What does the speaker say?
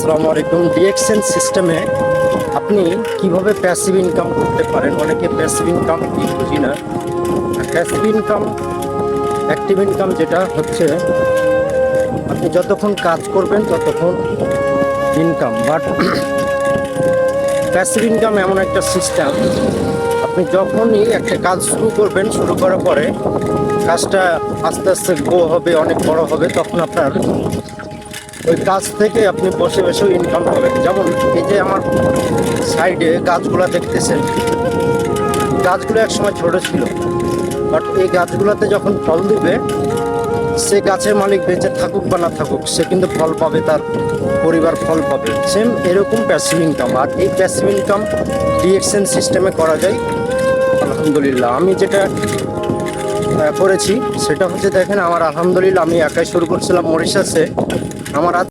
আসসালামু আলাইকুম। ডিএক্সএন সিস্টেমে আপনি কিভাবে প্যাসিভ ইনকাম করতে পারেন? অনেকে প্যাসিভ ইনকাম কি বুঝি না। প্যাসিভ ইনকাম, অ্যাক্টিভ ইনকাম যেটা হচ্ছে আপনি যতক্ষণ কাজ করবেন ততক্ষণ ইনকাম, বাট প্যাসিভ ইনকাম এমন একটা সিস্টেম, আপনি যখনই একটা কাজ শুরু করবেন, শুরু করার পরে কাজটা আস্তে আস্তে গ্রো হবে, অনেক বড় হবে, তখন আপনার ওই কাজ থেকে আপনি বসে বসেও ইনকাম পাবেন। যেমন এই যে আমার সাইডে গাছগুলো দেখতেছেন, গাছগুলো একসময় ছোট ছিল, বাট এই গাছগুলোতে যখন ফল দিবে, সে গাছের মালিক বেঁচে থাকুক বা না থাকুক, সে কিন্তু ফল পাবে, তার পরিবার ফল পাবে। সেম এরকম প্যাসিভ ইনকাম। আর এই প্যাসিভ ইনকাম ডিএক্সএন সিস্টেমে করা যায় আলহামদুলিল্লাহ। আমি যেটা করেছি সেটা হচ্ছে, দেখেন আমার আলহামদুলিল্লাহ, আমি একাই শুরু করছিলাম মরিশাসে। আমার